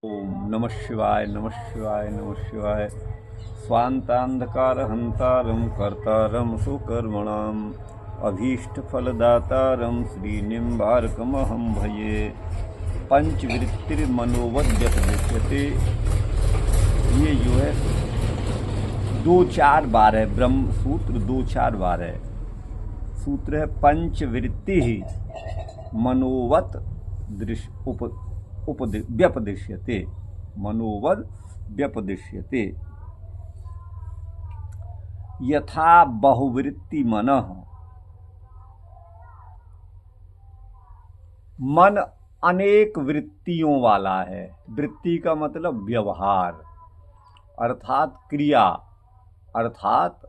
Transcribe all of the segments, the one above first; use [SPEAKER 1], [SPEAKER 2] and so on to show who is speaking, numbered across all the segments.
[SPEAKER 1] ओम नमः शिवाय नमः शिवाय नमः शिवाय। स्वान्तान्धकारहन्तारं कर्तारं सुकर्मणाम् अभीष्टफलदातारं श्रीनिम्बार्कमहं भजे। पंचवृत्तिर्मनोवद्यपदिश्यते, ये जो है 2-4 बार है। ब्रह्म सूत्र 2-4 बार है। सूत्र है पंचवृत्ति ही मनोवत व्यपदिश्यते। मनोवद व्यपदिश्यते यथा बहुवृत्ति मनः। मन अनेक वृत्तियों वाला है। वृत्ति का मतलब व्यवहार अर्थात क्रिया, अर्थात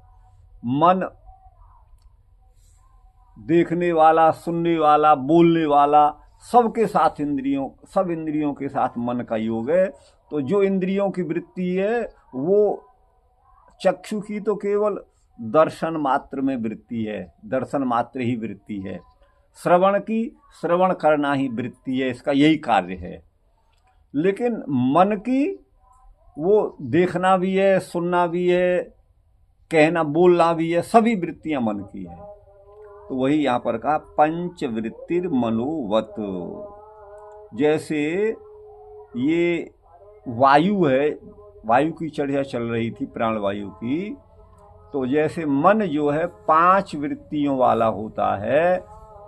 [SPEAKER 1] मन देखने वाला, सुनने वाला, बोलने वाला, सबके साथ सब इंद्रियों के साथ मन का योग है। तो जो इंद्रियों की वृत्ति है वो चक्षु की तो केवल दर्शन मात्र में वृत्ति है, दर्शन मात्र ही वृत्ति है। श्रवण की श्रवण करना ही वृत्ति है, इसका यही कार्य है। लेकिन मन की वो देखना भी है, सुनना भी है, कहना बोलना भी है, सभी वृत्तियां मन की है। तो वही यहाँ पर कहा पंचवृत्तिर्मनोवत। जैसे ये वायु है, वायु की चर्चा चल रही थी, प्राणवायु की। तो जैसे मन जो है 5 वृत्तियों वाला होता है,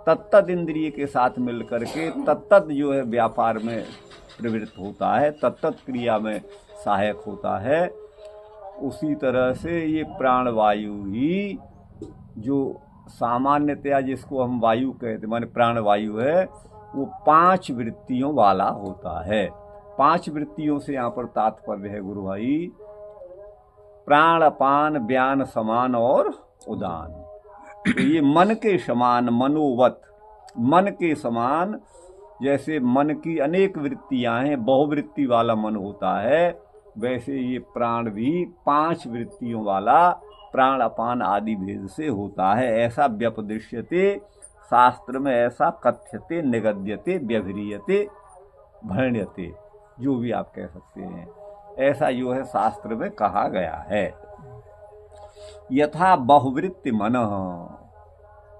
[SPEAKER 1] तत्त इंद्रिय के साथ मिलकर के तत्त जो है व्यापार में प्रवृत्त होता है, तत्त क्रिया में सहायक होता है। उसी तरह से ये प्राणवायु ही जो सामान्यतया जिसको हम वायु कहते माने प्राणवायु है, वो 5 वृत्तियों वाला होता है। 5 वृत्तियों से यहाँ पर तात्पर्य है गुरु भाई प्राण, अपान, व्यान, समान और उदान। तो ये मन के समान, मनोवत, मन के समान। जैसे मन की अनेक वृत्तियां हैं, बहुवृत्ति वाला मन होता है, वैसे ये प्राण भी 5 वृत्तियों वाला प्राण, अपान आदि भेद से होता है। ऐसा व्यपदिश्यते, शास्त्र में ऐसा कथ्यते, निगद्यते, व्यभिरीयते, भण्यते, जो भी आप कह सकते हैं, ऐसा जो है शास्त्र में कहा गया है। यथा बहुवृत्ति मनः,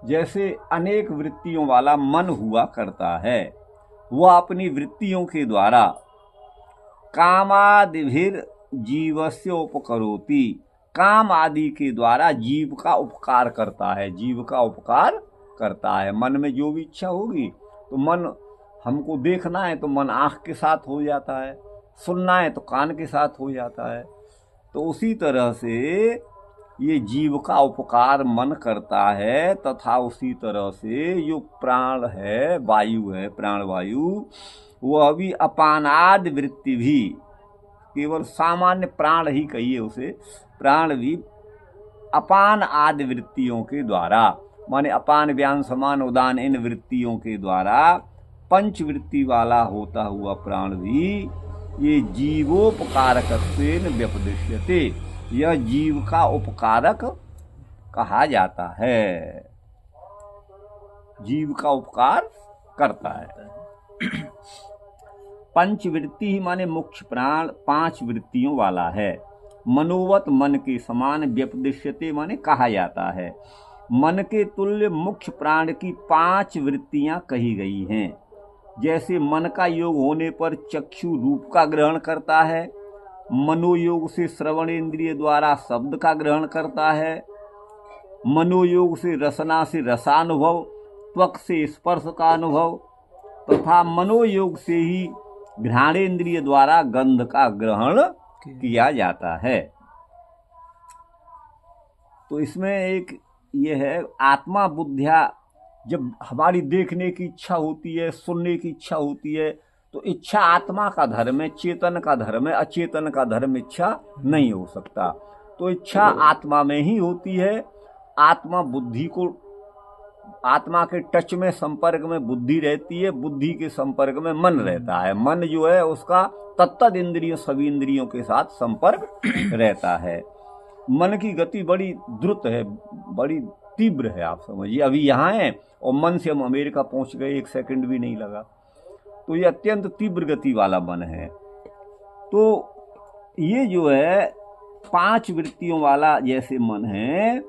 [SPEAKER 1] जैसे अनेक वृत्तियों वाला मन हुआ करता है, वह अपनी वृत्तियों के द्वारा कामादिभिर जीवस्य उपकरोति, काम आदि के द्वारा जीव का उपकार करता है, जीव का उपकार करता है। मन में जो भी इच्छा होगी, तो मन, हमको देखना है तो मन आँख के साथ हो जाता है, सुनना है तो कान के साथ हो जाता है। तो उसी तरह से ये जीव का उपकार मन करता है। तथा उसी तरह से जो प्राण है, वायु है, प्राणवायु, वह भी अपानाद वृत्ति भी, केवल सामान्य प्राण ही कहिए उसे, प्राण भी अपान आदि वृत्तियों के द्वारा, माने अपान, व्यान, समान, उदान, इन वृत्तियों के द्वारा पंचवृत्ति वाला होता हुआ प्राण भी ये जीवोपकारकत्वेन व्यपदिश्यते, यह जीव का उपकारक कहा जाता है, जीव का उपकार करता है। पंचवृत्ति ही माने मुख्य प्राण 5 वृत्तियों वाला है। मनोवत, मन के समान, व्यपदिश्यते माने कहा जाता है। मन के तुल्य मुख्य प्राण की 5 वृत्तियां कही गई हैं। जैसे मन का योग होने पर चक्षु रूप का ग्रहण करता है, मनोयोग से श्रवण इंद्रिय द्वारा शब्द का ग्रहण करता है, मनोयोग से रसना से रसानुभव, त्वक से स्पर्श का अनुभव, तथा मनोयोग से ही घ्राणेन्द्रिय द्वारा गंध का ग्रहण किया जाता है। तो इसमें एक ये है, आत्मा बुद्धिया, जब हमारी देखने की इच्छा होती है, सुनने की इच्छा होती है, तो इच्छा आत्मा का धर्म है, चेतन का धर्म है, अचेतन का धर्म इच्छा नहीं हो सकता। तो इच्छा आत्मा में ही होती है। आत्मा बुद्धि को, आत्मा के टच में, संपर्क में बुद्धि रहती है, बुद्धि के संपर्क में मन रहता है। मन जो है उसका तत्त इंद्रियों, सभी इंद्रियों के साथ संपर्क रहता है। मन की गति बड़ी द्रुत है, बड़ी तीव्र है, आप समझिए। अभी यहाँ है और मन से हम अमेरिका पहुंच गए, 1 सेकंड भी नहीं लगा। तो ये अत्यंत तीव्र गति वाला मन है। तो ये जो है 5 वृत्तियों वाला जैसे मन है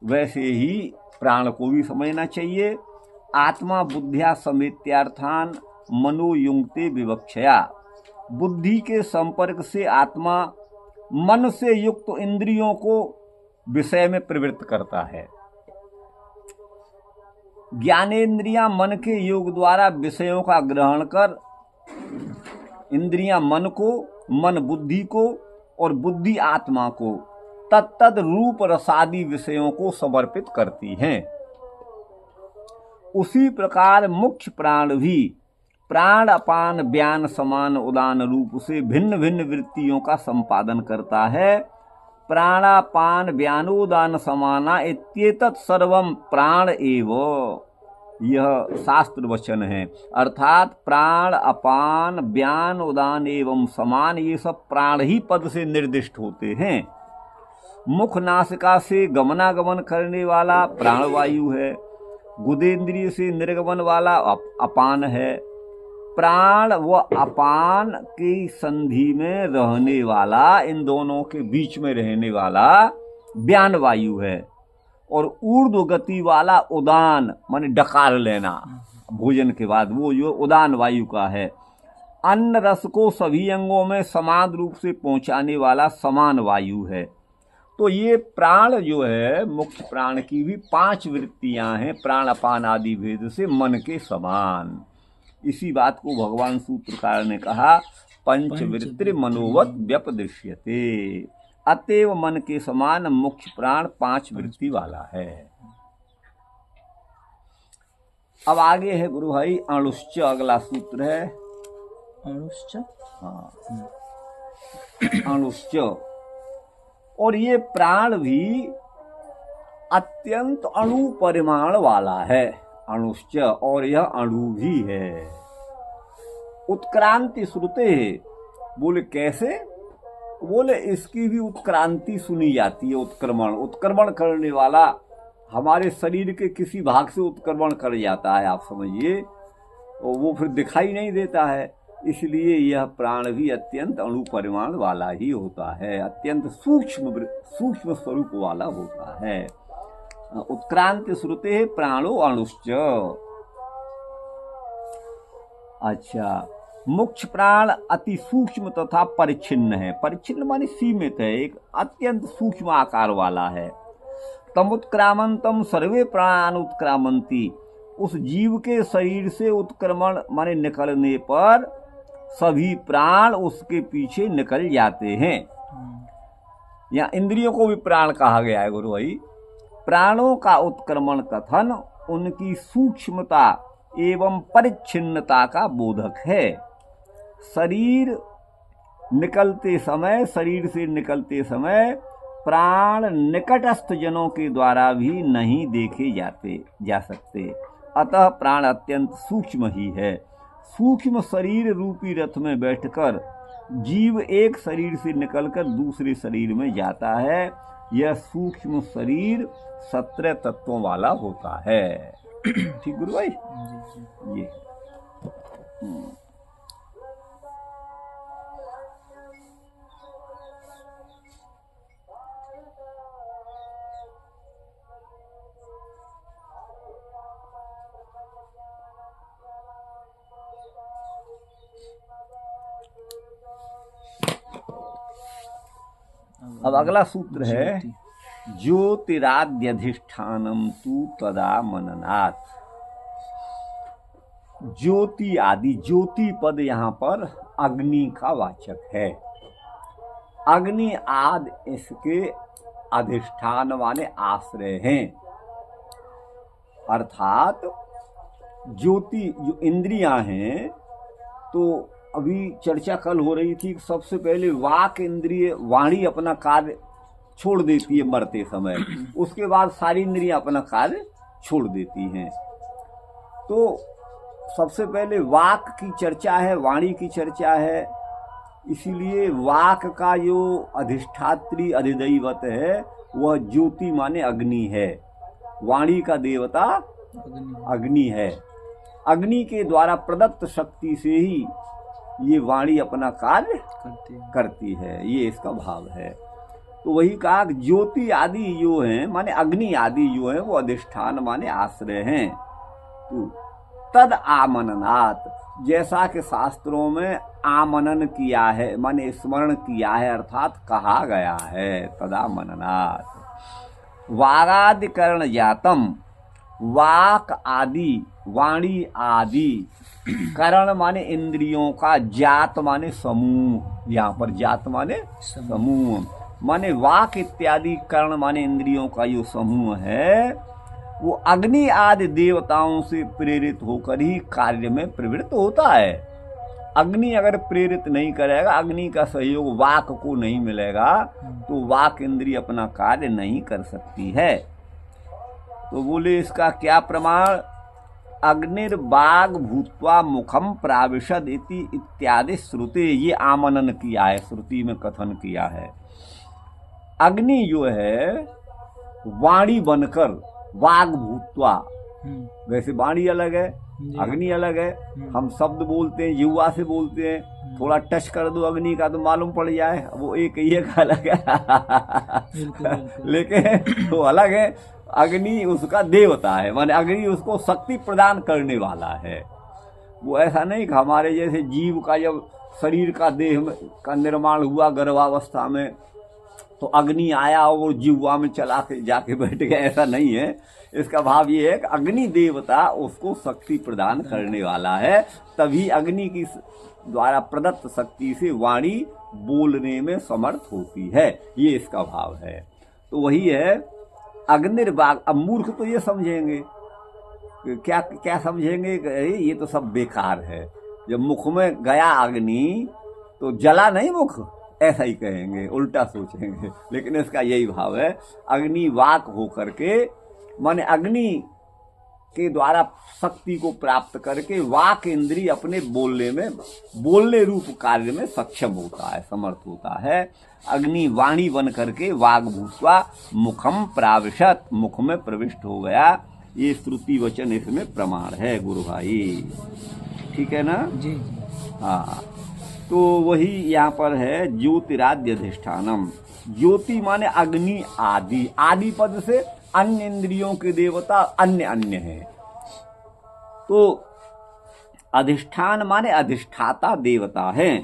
[SPEAKER 1] वैसे ही प्राण को भी समझना चाहिए। आत्मा बुद्धिया समेत्यार्थान मनोयुंक्ते विवक्षया, बुद्धि के संपर्क से आत्मा मन से युक्त इंद्रियों को विषय में प्रवृत्त करता है। ज्ञानेन्द्रियां मन के योग द्वारा विषयों का ग्रहण कर इंद्रियां मन को, मन बुद्धि को और बुद्धि आत्मा को तत्तद रूप रसादि विषयों को समर्पित करती हैं। उसी प्रकार मुख्य प्राण भी प्राण अपान व्यान समान उदान रूप से भिन्न भिन्न वृत्तियों का संपादन करता है। प्राणापान व्यानोदान समाना इत्येतत् सर्वम प्राण एव, यह शास्त्र वचन है। अर्थात प्राण अपान व्यान उदान एवं समान ये सब प्राण ही पद से निर्दिष्ट होते हैं। मुख नासिका से गमनागमन करने वाला प्राणवायु है, गुदेंद्रिय से निर्गमन वाला अपान है। प्राण व अपान की संधि में रहने वाला, इन दोनों के बीच में रहने वाला व्यान वायु है। और ऊर्ध्व गति वाला उदान माने डकार लेना भोजन के बाद, वो जो उदान वायु का है। अन्न रस को सभी अंगों में समान रूप से पहुंचाने वाला समान वायु है। तो ये प्राण जो है, मुख्य प्राण की भी 5 वृत्तियां हैं प्राण अपान आदि भेद से मन के समान। इसी बात को भगवान सूत्रकार ने कहा पंचवृत्ति मनोवत व्यपदृश्यते, अतएव मन के समान मुख्य प्राण 5 वृत्ति वाला है। अब आगे है गुरु भाई अणुश्च, अगला सूत्र है
[SPEAKER 2] अणुश्च।
[SPEAKER 1] हाँ, अणुश्च। और ये प्राण भी अत्यंत अणु परिमाण वाला है, अणुश्च, और यह अणु भी है। उत्क्रांति श्रुते है, बोले कैसे? बोले इसकी भी उत्क्रांति सुनी जाती है। उत्क्रमण, उत्क्रमण करने वाला हमारे शरीर के किसी भाग से उत्क्रमण कर जाता है, आप समझिए, और वो फिर दिखाई नहीं देता है। इसलिए यह प्राण भी अत्यंत अणु परिमाण वाला ही होता है, अत्यंत सूक्ष्म स्वरूप वाला होता है। उत्क्रांति श्रुते प्राणो अणुश्च। अच्छा, मुख्य प्राण अति सूक्ष्म तथा परिच्छिन्न है। परिच्छिन्न माने सीमित है, एक अत्यंत सूक्ष्म आकार वाला है। तमुत्क्रामंतम सर्वे प्राण उत्क्रामंती, उस जीव के शरीर से उत्क्रमण माने निकलने पर सभी प्राण उसके पीछे निकल जाते हैं। या इंद्रियों को भी प्राण कहा गया है गुरु भाई। प्राणों का उत्क्रमण कथन उनकी सूक्ष्मता एवं परिच्छिन्नता का बोधक है। शरीर से निकलते समय प्राण निकटस्थ जनों के द्वारा भी नहीं देखे जा सकते, अतः प्राण अत्यंत सूक्ष्म ही है। सूक्ष्म शरीर रूपी रथ में बैठकर जीव एक शरीर से निकलकर दूसरे शरीर में जाता है। यह सूक्ष्म शरीर 17 तत्वों वाला होता है। ठीक गुरु भाई, ये अब अगला सूत्र है ज्योतिराद्यधिष्ठानम तू तदा मननात्। ज्योति आदि, ज्योति पद यहाँ पर अग्नि का वाचक है। अग्नि आदि इसके अधिष्ठान माने आश्रय हैं। अर्थात ज्योति जो इंद्रियां हैं, तो अभी चर्चा कल हो रही थी, सबसे पहले वाक इंद्रिय, वाणी अपना कार्य छोड़ देती है मरते समय, उसके बाद सारी इंद्रियां अपना कार्य छोड़ देती हैं। तो सबसे पहले वाक की चर्चा है, वाणी की चर्चा है। इसीलिए वाक का जो अधिष्ठात्री अधिदैवत है वह ज्योति माने अग्नि है, वाणी का देवता अग्नि है। अग्नि के द्वारा प्रदत्त शक्ति से ही ये वाणी अपना कार्य
[SPEAKER 2] करते हैं।
[SPEAKER 1] करती है, ये इसका भाव है। तो वही कहा कि ज्योति आदि जो है माने अग्नि आदि जो है वो अधिष्ठान माने आश्रय हैं। तो तद आमननात्, जैसा कि शास्त्रों में आमनन किया है माने स्मरण किया है अर्थात कहा गया है, तदामननात्। वागादिकरण जातम, वाक आदि वाणी आदि, करण माने इंद्रियों का, जात माने समूह, यहाँ पर जात माने समूह, माने वाक इत्यादि करण माने इंद्रियों का जो समूह है वो अग्नि आदि देवताओं से प्रेरित होकर ही कार्य में प्रवृत्त होता है। अग्नि अगर प्रेरित नहीं करेगा, अग्नि का सहयोग वाक को नहीं मिलेगा, तो वाक इंद्रिय अपना कार्य नहीं कर सकती है। तो बोले इसका क्या प्रमाण? अग्निर्बाग भूत्वा मुखम प्राविशद इति इत्यादि श्रुति, ये आमनन किया है, श्रुति में कथन किया है। अग्नि जो है वाणी बनकर, वाग भूत्वा, वैसे वाणी अलग है, अग्नि अलग है। हम शब्द बोलते हैं, युवा से बोलते हैं, थोड़ा टच कर दो अग्नि का तो मालूम पड़ जाए वो एक ही एक अलग है। लेकिन वो अलग है, अग्नि उसका देवता है, माने अग्नि उसको शक्ति प्रदान करने वाला है। वो ऐसा नहीं कि हमारे जैसे जीव का जब शरीर का देह का निर्माण हुआ गर्भावस्था में तो अग्नि आया और जीवा में चला के जाके बैठ गया, ऐसा नहीं है। इसका भाव ये है कि अग्नि देवता उसको शक्ति प्रदान करने वाला है, तभी अग्नि की द्वारा प्रदत्त शक्ति से वाणी बोलने में समर्थ होती है, ये इसका भाव है। तो वही है अग्निर्बाग। अब मूर्ख तो ये समझेंगे, क्या क्या समझेंगे, ये तो सब बेकार है, जब मुख में गया अग्नि तो जला नहीं मुख, ऐसा ही कहेंगे, उल्टा सोचेंगे। लेकिन इसका यही भाव है, अग्नि वाक होकर के माने अग्नि के द्वारा शक्ति को प्राप्त करके वाक इंद्रिय अपने बोलने रूप कार्य में सक्षम होता है, समर्थ होता है। अग्नि वाणी बन करके वाग भूत्वा मुखम प्राविशत, मुख में प्रविष्ट हो गया, ये श्रुति वचन इसमें प्रमाण है गुरु भाई, ठीक है ना
[SPEAKER 2] जी।
[SPEAKER 1] हाँ, तो वही यहाँ पर है ज्योतिराद्य अधिष्ठानम। ज्योति माने अग्नि आदि, आदि पद से अन्य इंद्रियों के देवता अन्य अन्य है। तो अधिष्ठान माने अधिष्ठाता देवता है।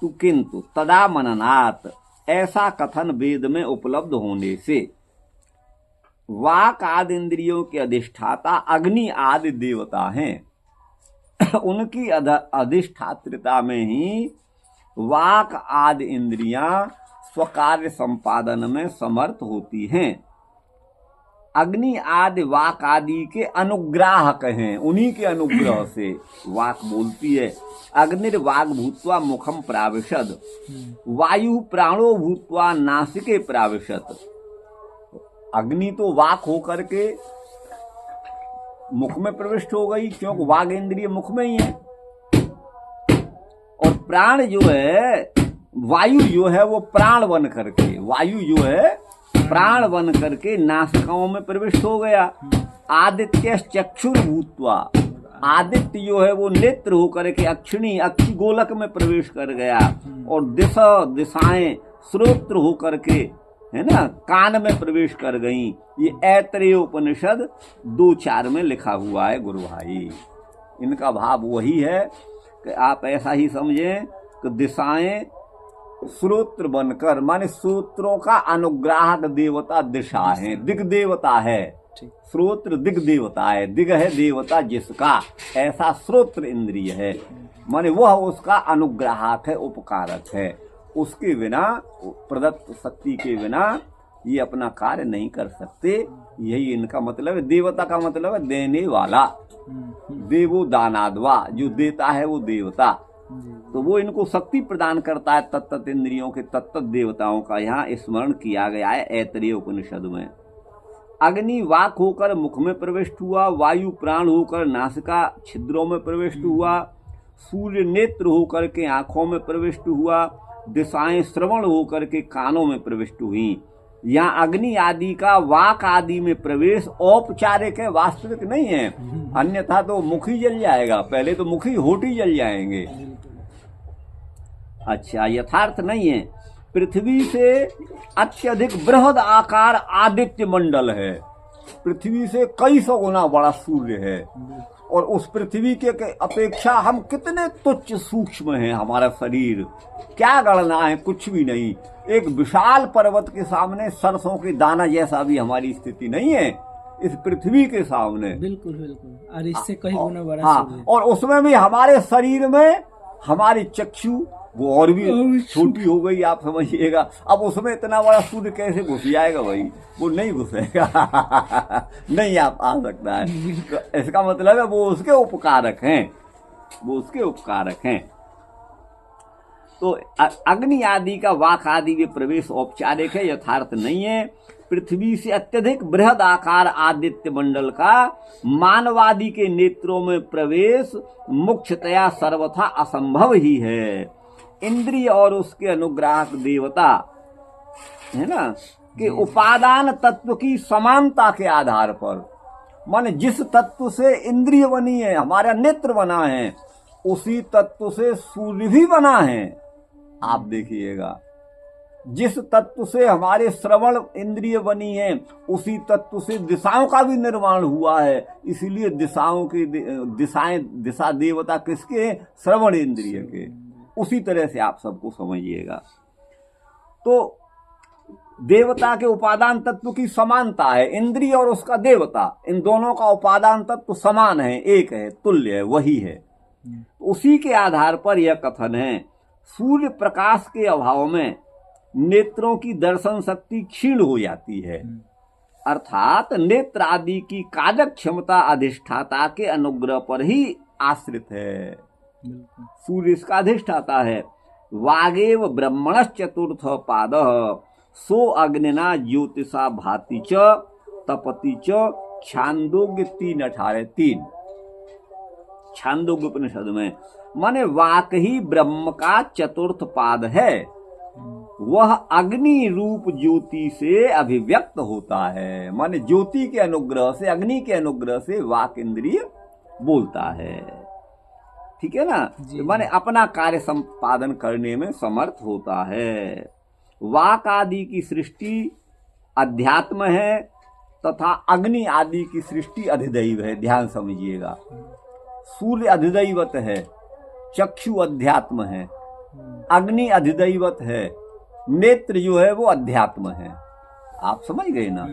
[SPEAKER 1] तो किंतु तदा मननात्, ऐसा कथन वेद में उपलब्ध होने से वाक आदि इंद्रियों के अधिष्ठाता अग्नि आदि देवता हैं। उनकी अधिष्ठात्रिता में ही वाक आदि इंद्रियां स्वकार्य संपादन में समर्थ होती हैं। अग्नि आदि वाक आदि के अनुग्राहक हैं, उन्हीं के अनुग्रह से वाक बोलती है। अग्निर्वाग भूत्वा मुखम प्राविशद, वायु प्राणो भूत्वा नासिके प्राविशत। अग्नि तो वाक होकर के मुख में प्रविष्ट हो गई, क्योंकि वाग इंद्रिय मुख में ही है। और प्राण जो है, वायु जो है वो प्राण बन करके, वायु जो है प्राण बन करके नासिकाओं में प्रविष्ट हो गया। आदित्य चक्षुर भूत्वा, आदित्य जो है वो नेत्र होकर के अक्षिणी अक्षि गोलक में प्रवेश कर गया। और दिशाएं श्रोत्र होकर के, है ना, कान में प्रवेश कर गई। ये ऐतरेय उपनिषद 2:4 में लिखा हुआ है गुरु भाई। इनका भाव वही है कि आप ऐसा ही समझें कि दिशाएं श्रोत्र बनकर, माने श्रोत्रों का अनुग्राहक देवता दिशा है, दिग देवता है। श्रोत्र दिग देवता है, दिग है देवता जिसका, ऐसा श्रोत्र इंद्रिय है, माने वह उसका अनुग्राहक है, उपकारक है। उसके बिना, प्रदत्त शक्ति के बिना ये अपना कार्य नहीं कर सकते। यही इनका मतलब है। देवता का मतलब है देने वाला, देवो दानाद्वा, जो देता है वो देवता। तो वो इनको शक्ति प्रदान करता है। तत्त इंद्रियों के तत्त देवताओं का यहाँ स्मरण किया गया है ऐतरेय उपनिषद में। अग्नि वाक होकर मुख में प्रविष्ट हुआ, वायु प्राण होकर नासिका छिद्रों में प्रविष्ट हुआ, सूर्य नेत्र होकर के आंखों में प्रविष्ट हुआ, दिशाएं श्रवण होकर के कानों में प्रविष्ट हुई। यहाँ अग्नि आदि का वाक आदि में प्रवेश औपचारिक है, वास्तविक नहीं है। अन्यथा तो मुख ही जल जाएगा, पहले तो मुख ही होठ ही जल जाएंगे। अच्छा, यथार्थ नहीं है। पृथ्वी से अत्यधिक बृहद आकार आदित्य मंडल है, पृथ्वी से कई सौ गुना बड़ा सूर्य है, और उस पृथ्वी के अपेक्षा हम कितने तुच्छ सूक्ष्म हैं। हमारा शरीर क्या गणना है, कुछ भी नहीं। एक विशाल पर्वत के सामने सरसों के दाना जैसा भी हमारी स्थिति नहीं है इस पृथ्वी के सामने।
[SPEAKER 2] बिल्कुल बिल्कुल, और इससे कई गुना बड़ा
[SPEAKER 1] हाँ,
[SPEAKER 2] सूर्य।
[SPEAKER 1] और उसमें भी हमारे शरीर में हमारी चक्षु वो और भी छोटी हो गई, आप समझिएगा। अब उसमें इतना बड़ा सूर्य कैसे घुस जाएगा भाई, वो नहीं घुसेगा नहीं आ सकता है। तो इसका मतलब है वो उसके उपकारक हैं, वो उसके उपकारक हैं। तो अग्नि आदि का वाक आदि में प्रवेश औपचारिक है, यथार्थ नहीं है। पृथ्वी से अत्यधिक बृहद आकार आदित्य मंडल का मानवादि के नेत्रों में प्रवेश मुख्यतया सर्वथा असंभव ही है। इंद्रिय और उसके अनुग्राहक देवता है ना कि उपादान तत्व की समानता के आधार पर, माने जिस तत्व से इंद्रिय बनी है, हमारा नेत्र बना है, उसी तत्व से सूर्य भी बना है। आप देखिएगा, जिस तत्व से हमारे श्रवण इंद्रिय बनी है, उसी तत्व से दिशाओं का भी निर्माण हुआ है। इसीलिए दिशाओं की दिशा देवता किसके? श्रवण इंद्रिय के। उसी तरह से आप सबको समझिएगा। तो देवता के उपादान तत्व की समानता है, इंद्रिय और उसका देवता, इन दोनों का उपादान तत्व समान है, एक है, तुल्य है, वही है। उसी के आधार पर यह कथन है, सूर्य प्रकाश के अभाव में नेत्रों की दर्शन शक्ति क्षीण हो जाती है, अर्थात नेत्र आदि की काजक क्षमता अधिष्ठाता के अनुग्रह पर ही आश्रित है। सूर्य इसका अधिष्ठाता है। वागेव ब्रह्मणः चतुर्थ पाद सो अग्निना ज्योतिषा भाति च तपति च। छांदोग्य 3:18 छांदोग्य उपनिषद में, माने वाक ही ब्रह्म का चतुर्थ पाद है, वह अग्नि रूप ज्योति से अभिव्यक्त होता है। माने ज्योति के अनुग्रह से, अग्नि के अनुग्रह से वाक इंद्रिय बोलता है, ठीक है ना। माने अपना कार्य संपादन करने में समर्थ होता है। वाक आदि की सृष्टि अध्यात्म है तथा अग्नि आदि की सृष्टि अधिदैव है। ध्यान समझिएगा, सूर्य अधिदैवत है, चक्षु अध्यात्म है, अग्नि अधिदैवत है, नेत्र जो है वो अध्यात्म है। आप समझ गए ना,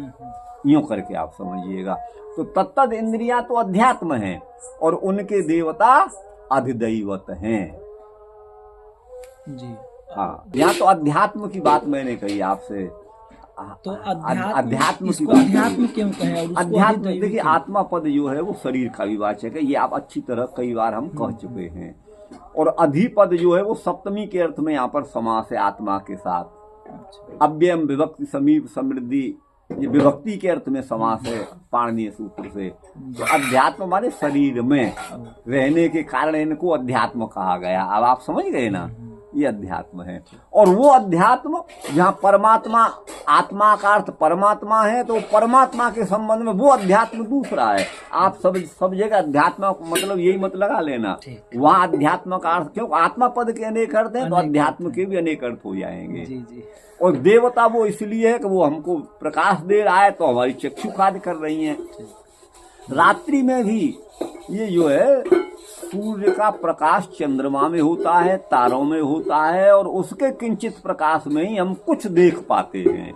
[SPEAKER 1] यूं करके आप समझिएगा। तो तत्तद इंद्रियां तो अध्यात्म हैं और उनके देवता अधिदैवत हैं
[SPEAKER 2] जी।
[SPEAKER 1] हाँ, यहाँ तो अध्यात्म की बात मैंने कही आपसे।
[SPEAKER 2] तो
[SPEAKER 1] अध्यात्म की
[SPEAKER 2] अध्यात्म क्यों कहे?
[SPEAKER 1] अध्यात्म, देखिए आत्मा पद जो है वो शरीर का विवाचक है, ये आप अच्छी तरह कई बार हम कह चुके हैं। और अधिपद जो है वो सप्तमी के अर्थ में यहाँ पर समास है आत्मा के साथ। अव्ययम विभक्ति समीप समृद्धि, ये विभक्ति के अर्थ में समास है पाणिनीय सूत्र से। तो अध्यात्म माने शरीर में रहने के कारण इनको अध्यात्म कहा गया। अब आप समझ गए ना, ये अध्यात्म है। और वो अध्यात्म जहाँ परमात्मा, आत्मा का अर्थ परमात्मा है, तो परमात्मा के संबंध में वो अध्यात्म दूसरा है। आप सब जगह अध्यात्म मतलब यही मत लगा लेना, वहाँ अध्यात्म का अर्थ, क्यों आत्मा पद के अनेक अर्थ हैं तो अध्यात्म के भी अनेक अर्थ हो जाएंगे।
[SPEAKER 2] जी जी।
[SPEAKER 1] और देवता वो इसलिए है कि वो हमको प्रकाश दे रहा है, तो हमारी चक्षु कार्य कर रही हैं। रात्रि में भी ये जो है सूर्य का प्रकाश चंद्रमा में होता है, तारों में होता है, और उसके किंचित प्रकाश में ही हम कुछ देख पाते हैं।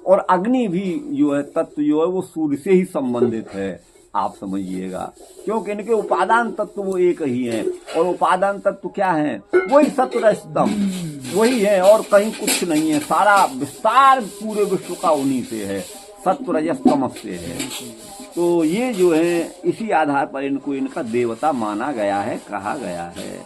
[SPEAKER 1] और अग्नि भी जो है तत्व जो है वो सूर्य से ही संबंधित है, आप समझिएगा, क्योंकि इनके उपादान तत्व वो एक ही हैं। और उपादान तत्व क्या है? वही सत्वरजतम, वही है और कहीं कुछ नहीं है। सारा विस्तार पूरे विश्व का उन्हीं से है, सत्वरजस्तम से है। तो ये जो है इसी आधार पर इनको इनका देवता माना गया है, कहा गया है।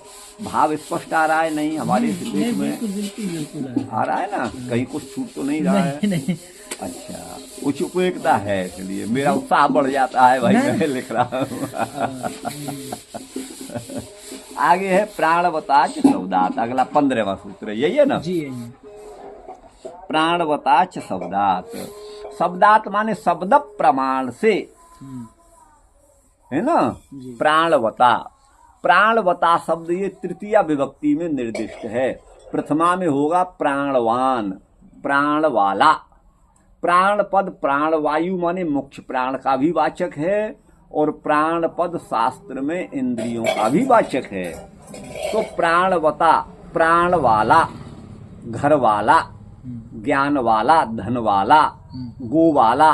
[SPEAKER 1] भाव स्पष्ट आ रहा है नहीं हमारे सिद्ध में?
[SPEAKER 2] बिल्कुल
[SPEAKER 1] आ रहा है ना, कहीं कुछ छूट तो नहीं रहा है?
[SPEAKER 2] नहीं।
[SPEAKER 1] अच्छा, कुछ उपयोगिता है, इसलिए मेरा उत्साह बढ़ जाता है भाई, मैं लिख रहा हूँ। आगे है प्राणवताच शब्दात, अगला 15वां सूत्र, यही है ना
[SPEAKER 2] जी।
[SPEAKER 1] प्राणवताच शब्दात, शब्दात माने शब्द प्रमाण से, है ना। प्राणवता, प्राणवता शब्द ये तृतीया विभक्ति में निर्दिष्ट है। प्रथमा में होगा प्राणवान, प्राण वाला। प्राण पद प्राणवायु माने मुख्य प्राण का भी वाचक है, और प्राण पद शास्त्र में इंद्रियों का भी वाचक है। तो प्राणवता, प्राण वाला, घर वाला, ज्ञान वाला, धन वाला, गो वाला,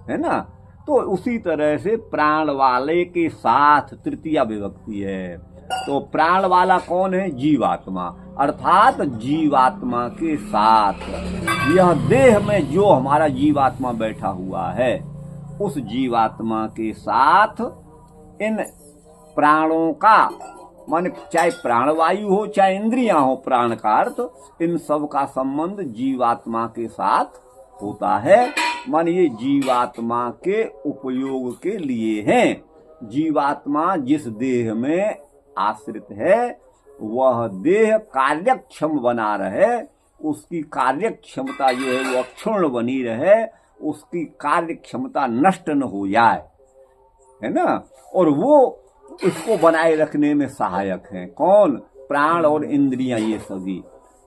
[SPEAKER 1] है ना। तो उसी तरह से प्राण वाले के साथ तृतीया विभक्ति है। तो प्राण वाला कौन है? जीवात्मा, अर्थात जीवात्मा के साथ। यह देह में जो हमारा जीवात्मा बैठा हुआ है, उस जीवात्मा के साथ इन प्राणों का, माने चाहे प्राणवायु हो चाहे इंद्रियां हो, प्राण का अर्थ, इन सब का संबंध जीवात्मा के साथ होता है। मान ये जीवात्मा के उपयोग के लिए हैं। जीवात्मा जिस देह में आश्रित है, वह देह कार्यक्षम बना रहे, उसकी कार्य क्षमता जो है वो अक्षुण्ण बनी रहे, उसकी कार्य क्षमता नष्ट न हो जाए, है ना। और वो इसको बनाए रखने में सहायक हैं। कौन? प्राण और इंद्रियां, ये सभी,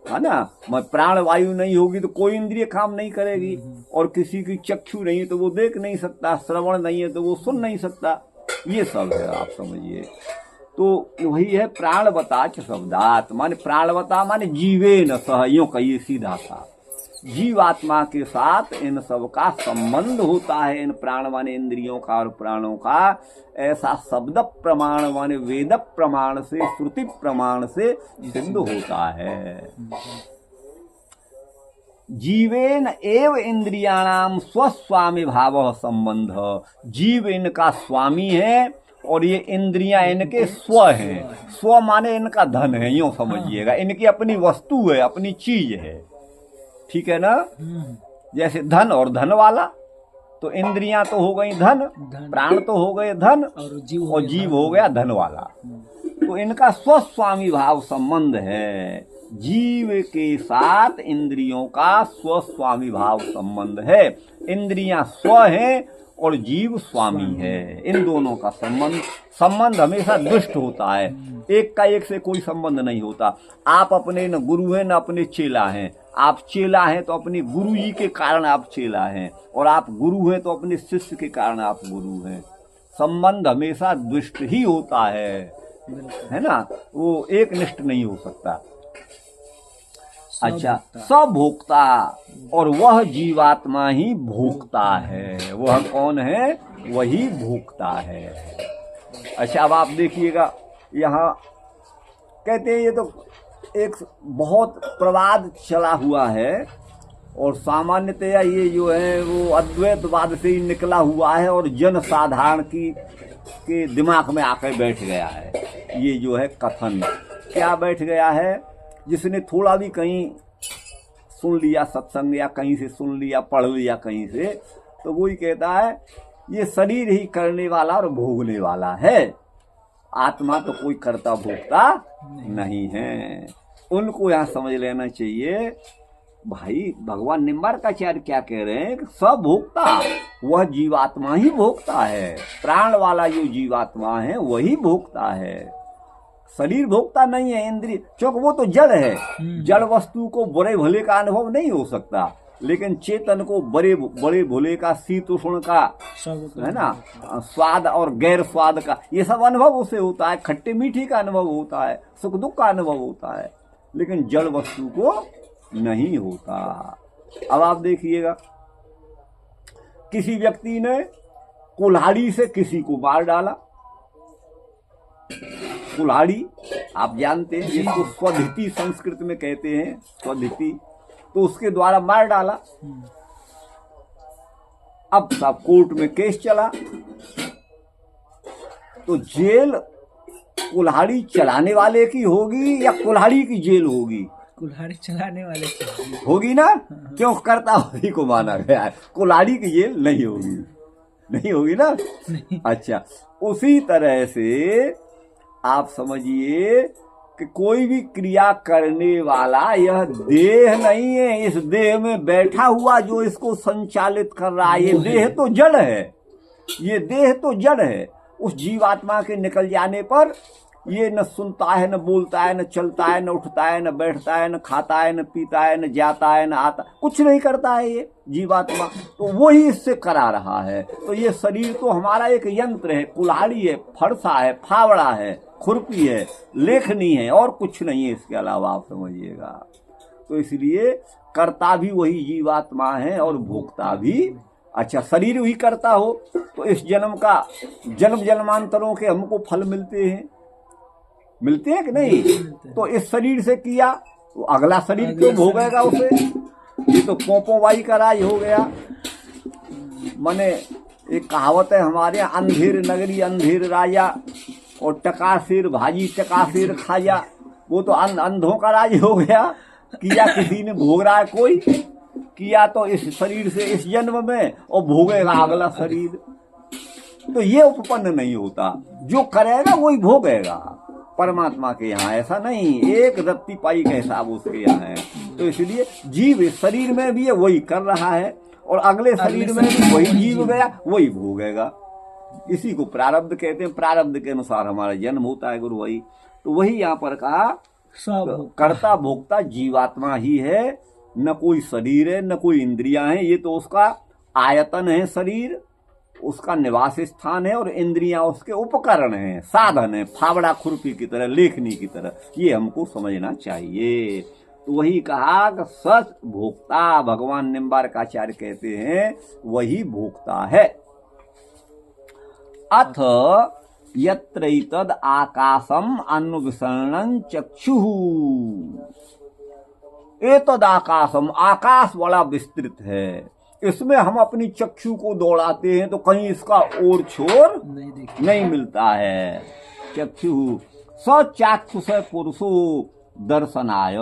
[SPEAKER 1] है ना। प्राण वायु नहीं होगी तो कोई इंद्रिय काम नहीं करेगी, और किसी की चक्षु नहीं है तो वो देख नहीं सकता, श्रवण नहीं है तो वो सुन नहीं सकता। ये सब है, आप समझिए। तो वही है प्राणवता च शब्दात, माने प्राणवता माने जीवे न सह, यूं कहिए सीधा सा, जीवात्मा के साथ इन सब का संबंध होता है। इन प्राण माने इंद्रियों का और प्राणों का ऐसा शब्द प्रमाण माने वेद प्रमाण से, श्रुति प्रमाण से सिद्ध होता है। जीवेन एव इंद्रियाणाम स्वस्वामी भाव संबंध, जीव इनका स्वामी है और ये इंद्रियां इनके स्व हैं। स्व माने इनका धन है, यूं समझिएगा, इनकी अपनी वस्तु है, अपनी चीज है, ठीक है ना। जैसे धन और धन वाला, तो इंद्रियां तो हो गई धन, प्राण तो हो गए धन, और जीव हो गया धन वाला। तो इनका स्वस्वामी भाव संबंध है। जीव के साथ इंद्रियों का स्वस्वामी भाव संबंध है। इंद्रियां स्व हैं और जीव स्वामी है। इन दोनों का संबंध हमेशा दुष्ट होता है। एक का एक से कोई संबंध नहीं होता। आप अपने न गुरु हैं न अपने चेला हैं। आप चेला हैं तो अपने गुरु जी के कारण आप चेला हैं, और आप गुरु हैं तो अपने शिष्य के कारण आप गुरु हैं। संबंध हमेशा दुष्ट ही होता है ना, वो एक निष्ठ नहीं हो सकता। अच्छा, सब भोक्ता, और वह जीवात्मा ही भोक्ता है। वह कौन है? वही भोक्ता है। अच्छा, अब आप देखिएगा, यहाँ कहते हैं, ये तो एक बहुत प्रवाद चला हुआ है, और सामान्यतया ये जो है वो अद्वैतवाद से ही निकला हुआ है, और जन साधारण के दिमाग में आकर बैठ गया है। ये जो है कथन क्या बैठ गया है, जिसने थोड़ा भी कहीं सुन लिया सत्संग, या कहीं से सुन लिया, पढ़ लिया कहीं से, तो वो ही कहता है ये शरीर ही करने वाला और भोगने वाला है, आत्मा तो कोई करता भोगता नहीं है। उनको यहाँ समझ लेना चाहिए, भाई भगवान निम्बार्काचार्य क्या कह रहे हैं कि सब भोगता, वह जीवात्मा ही भोगता है। प्राण वाला जो जीवात्मा है वही भोगता है, शरीर भोगता नहीं है। इंद्रिय, क्योंकि वो तो जड़ है, जड़ वस्तु को बुरे भले का अनुभव नहीं हो सकता, लेकिन चेतन को बड़े भोले का, शीत उष्ण का, है ना, स्वाद और गैर स्वाद का, ये सब अनुभव उसे होता है। खट्टे मीठी का अनुभव होता है, सुख दुख का अनुभव होता है, लेकिन जड़ वस्तु को नहीं होता। अब आप देखिएगा, किसी व्यक्ति ने कुल्हाड़ी से किसी को मार डाला। कुल्हाड़ी आप जानते हैं, जिसको स्वधिति संस्कृत में कहते हैं, स्वधिति, तो उसके द्वारा मार डाला। अब सब कोर्ट में केस चला, तो जेल कुल्हाड़ी चलाने वाले की होगी या कुल्हाड़ी की जेल होगी?
[SPEAKER 2] कुल्हाड़ी चलाने वाले की
[SPEAKER 1] होगी ना, क्यों करता वही को माना गया है। कुल्हाड़ी की जेल नहीं होगी, नहीं होगी ना। अच्छा, उसी तरह से आप समझिए कि कोई भी क्रिया करने वाला यह देह नहीं है। इस देह में बैठा हुआ जो इसको संचालित कर रहा है, ये देह तो जड़ है, ये देह तो जड़ है। उस जीवात्मा के निकल जाने पर ये न सुनता है, न बोलता है, न चलता है, न उठता है, न बैठता है, न खाता है, न पीता है, न जाता है, न आता, कुछ नहीं करता है ये जीवात्मा। तो वही इससे करा रहा है। तो ये शरीर तो हमारा एक यंत्र है, कुल्हाड़ी है, फरसा है, फावड़ा है, खुरपी है, लेखनी है, और कुछ नहीं है इसके अलावा, आप समझिएगा। तो इसलिए कर्ता भी वही जीवात्मा है और भोक्ता भी। अच्छा, शरीर भी करता हो तो इस जन्म का, जन्म जन्मांतरों के हमको फल मिलते हैं कि नहीं? तो इस शरीर से किया तो अगला शरीर क्यों भोगेगा उसे? ये तो पोंपों बाई का राज हो गया। माने एक कहावत है हमारे यहाँ, अंधेर नगरी अंधेर राजा, और टकासेर भाजी टकासेर खाया। वो तो अंधों का राज हो गया। किया किसी ने, भोग रहा है कोई, किया तो इस शरीर से इस जन्म में, और भोगेगा अगला शरीर। तो ये उपपन्न नहीं होता, जो करेगा वही भोगेगा। परमात्मा के यहाँ ऐसा नहीं, एक रत्ती पाई का हिसाब उसके यहाँ है। तो इसलिए जीव इस शरीर में भी है, वही कर रहा है, और अगले शरीर में भी वही जीव गया, वही भोगेगा। इसी को प्रारब्ध कहते हैं। प्रारब्ध के अनुसार हमारा जन्म होता है गुरु भाई। तो वही यहाँ पर कहा, कर्ता भोक्ता जीवात्मा ही है, न कोई शरीर है, न कोई इंद्रियां हैं। ये तो उसका आयतन है शरीर, उसका निवास स्थान है, और इंद्रियां उसके उपकरण हैं, साधन है, फावड़ा खुरपी की तरह, लेखनी की तरह। ये हमको समझना चाहिए। तो वही कहा कि सच भोक्ता, भगवान निम्बारकाचार्य कहते हैं, वही भोक्ता है। अथ यत्रैतद आकाशम अन्विषणं चक्षुः। एतद आकाशम, आकाश बड़ा विस्तृत है, इसमें हम अपनी चक्षु को दौड़ाते हैं तो कहीं इसका ओर छोर नहीं मिलता है। चक्षु स चाक्षुष पुरुषो दर्शनाय।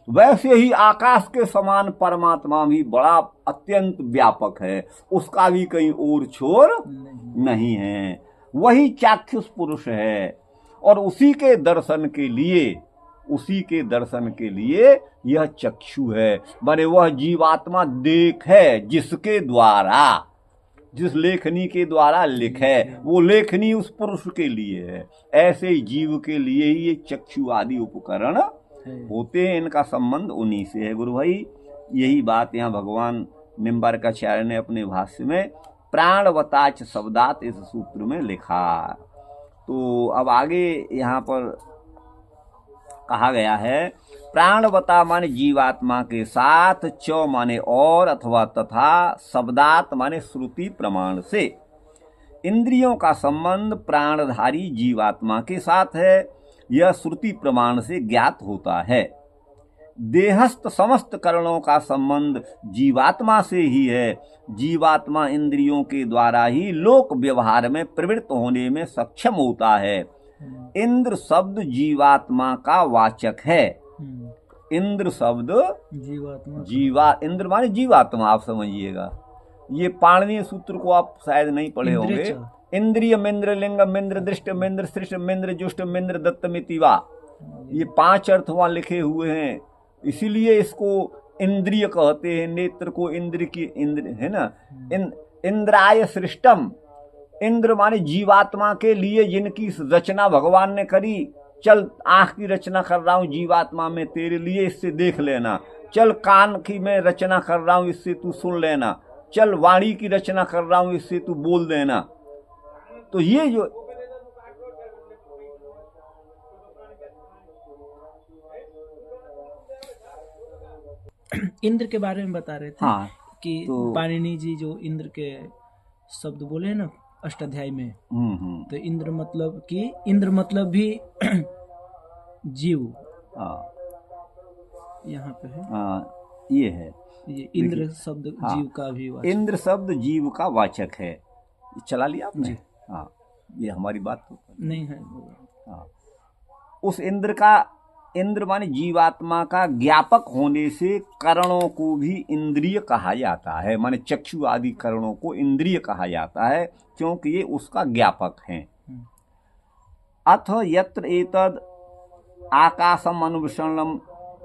[SPEAKER 1] वैसे ही आकाश के समान परमात्मा भी बड़ा अत्यंत व्यापक है, उसका भी कहीं ओर छोर नहीं है। वही चाक्षुष पुरुष है, और उसी के दर्शन के लिए यह चक्षु है। माने वह जीवात्मा देख है, जिसके द्वारा, जिस लेखनी के द्वारा लिखे, वो लेखनी उस पुरुष के लिए है। ऐसे ही जीव के लिए ही ये चक्षु आदि उपकरण होते हैं। इनका संबंध उन्हीं से है गुरु भाई। यही बात यहाँ भगवान निम्बारकाचार्य ने अपने भाष्य में प्राणवताच शब्दात इस सूत्र में लिखा। तो अब आगे यहाँ पर कहा गया है, प्राणवता माने जीवात्मा के साथ, च माने और अथवा तथा, शब्दात माने श्रुति प्रमाण से। इंद्रियों का संबंध प्राणधारी जीवात्मा के साथ है, यह श्रुति प्रमाण से ज्ञात होता है। देहस्थ समस्त करणों का संबंध जीवात्मा से ही है। जीवात्मा इंद्रियों के द्वारा ही लोक व्यवहार में प्रवृत्त होने में सक्षम होता है। इंद्र शब्द जीवात्मा का वाचक है। इंद्र शब्द इंद्र माने जीवात्मा, आप समझिएगा। ये पाणिनीय सूत्र को आप शायद नहीं पढ़े होंगे। इंद्रिय मिंद्र लिंग मिंद्र दृष्ट मिंद्र सृष्ट मिंद्र जुष्ट मिंद्र दत्तमितिवा, ये 5 अर्थ वहां लिखे हुए हैं। इसीलिए इसको इंद्रिय कहते हैं। नेत्र को इंद्र की, इंद्र है ना, इंद्राय सृष्टम। इंद्र माने जीवात्मा के लिए जिनकी रचना भगवान ने करी। चल आंख की रचना कर रहा हूँ जीवात्मा में तेरे लिए, इससे देख लेना। चल कान की मैं रचना कर रहा हूँ, इससे तू सुन लेना। चल वाणी की रचना कर रहा हूँ, इससे तू बोल देना। तो ये जो
[SPEAKER 2] इंद्र के बारे में बता रहे थे,
[SPEAKER 1] हाँ,
[SPEAKER 2] कि
[SPEAKER 1] तो
[SPEAKER 2] पाणिनि जी जो इंद्र के शब्द बोले हैं ना अष्टाध्यायी में, तो इंद्र मतलब कि इंद्र मतलब भी जीव, यहाँ पे है।
[SPEAKER 1] ये है,
[SPEAKER 2] ये इंद्र शब्द जीव का भी वाचक।
[SPEAKER 1] इंद्र शब्द जीव का वाचक है। चला लिया आपने? हाँ, ये हमारी बात तो
[SPEAKER 2] नहीं है।
[SPEAKER 1] हाँ, उस इंद्र का, इंद्र माने जीवात्मा का ज्ञापक होने से करणों को भी इंद्रिय कहा जाता है। माने चक्षु आदि करणों को इंद्रिय कहा जाता है, क्योंकि ये उसका ज्ञापक हैं। अथ यत्र एतद आकाशम अनुविषणम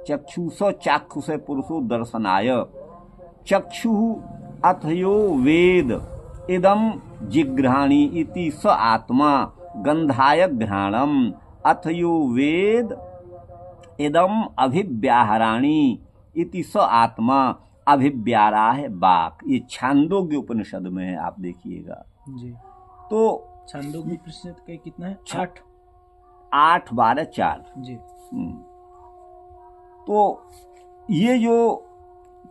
[SPEAKER 1] चक्षुष चाक्षुष पुरुषो दर्शनाय। चक्षु अथयो वेद इदम जिघ्राणी इति स आत्मा गंधाय घ्राणम अथ यो वेद इदम अभिव्याहराणी इति स आत्मा अभिव्यारा है बाक। ये छांदोग्य उपनिषद में है, आप देखिएगा।
[SPEAKER 2] जी।
[SPEAKER 1] तो
[SPEAKER 2] छांदोग्य उपनिषद का कितना है? 8
[SPEAKER 1] 8 12 4।
[SPEAKER 2] जी।
[SPEAKER 1] तो ये जो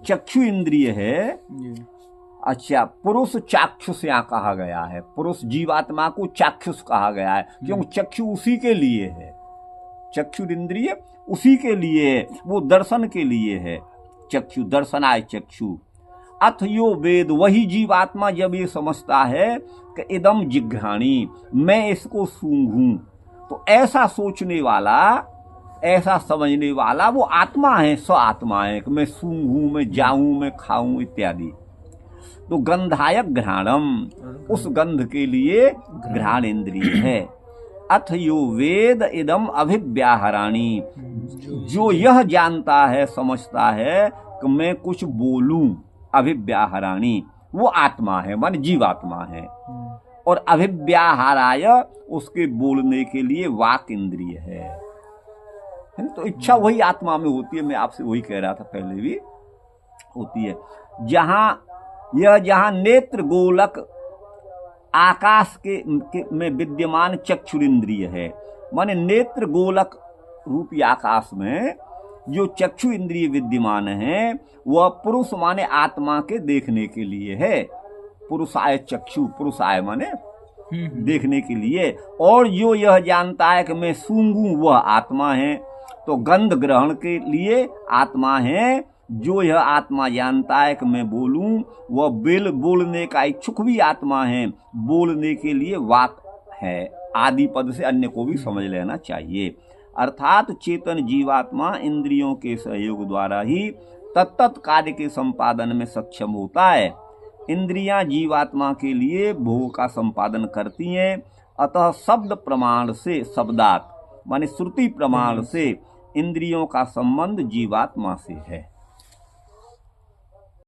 [SPEAKER 1] चक्षु इंद्रिय है,
[SPEAKER 2] जी।
[SPEAKER 1] अच्छा, पुरुष चाक्षुष यहाँ कहा गया है, पुरुष जीवात्मा को चाक्षुष कहा गया है, क्योंकि चक्षु उसी के लिए है, चक्षु इंद्रिय उसी के लिए है, वो दर्शन के लिए है। चक्षु दर्शनाय चक्षु। अथ यो वेद, वही जीवात्मा जब ये समझता है कि इदम जिघ्राणी, मैं इसको सूंघूं, तो ऐसा सोचने वाला, ऐसा समझने वाला वो आत्मा है, स्व आत्मा है कि मैं सूंघूं, मैं जाऊं, मैं खाऊं इत्यादि। तो गंधायक घ्राणम, उस गंध के लिए घ्राण इंद्रिय है। अथ यो वेद इदम अभिव्याहराणी, जो यह जानता है, समझता है कि मैं कुछ बोलूं, अभिव्याहराणी, वो आत्मा है, मान जीवात्मा है। और अभिव्याहाराय, उसके बोलने के लिए वाक इंद्रिय है। तो इच्छा वही आत्मा में होती है, मैं आपसे वही कह रहा था पहले भी, होती है। जहां नेत्र गोलक आकाश में विद्यमान चक्षुरिंद्रिय है, माने नेत्र गोलक रूपी आकाश में जो चक्षु इंद्रिय विद्यमान है, वह पुरुष माने आत्मा के देखने के लिए है। पुरुषाय चक्षु, पुरुषाय माने देखने के लिए। और जो यह जानता है कि मैं सूंघूं, वह आत्मा है। तो गंध ग्रहण के लिए आत्मा है। जो यह आत्मा जानता है कि मैं बोलूं, वह बोलने का इच्छुक भी आत्मा है, बोलने के लिए वाक है। आदि पद से अन्य को भी समझ लेना चाहिए। अर्थात चेतन जीवात्मा इंद्रियों के सहयोग द्वारा ही तत्त कार्य के संपादन में सक्षम होता है। इंद्रियां जीवात्मा के लिए भोग का संपादन करती हैं। अतः शब्द प्रमाण से, शब्दात माने श्रुति प्रमाण से इंद्रियों का संबंध जीवात्मा से है।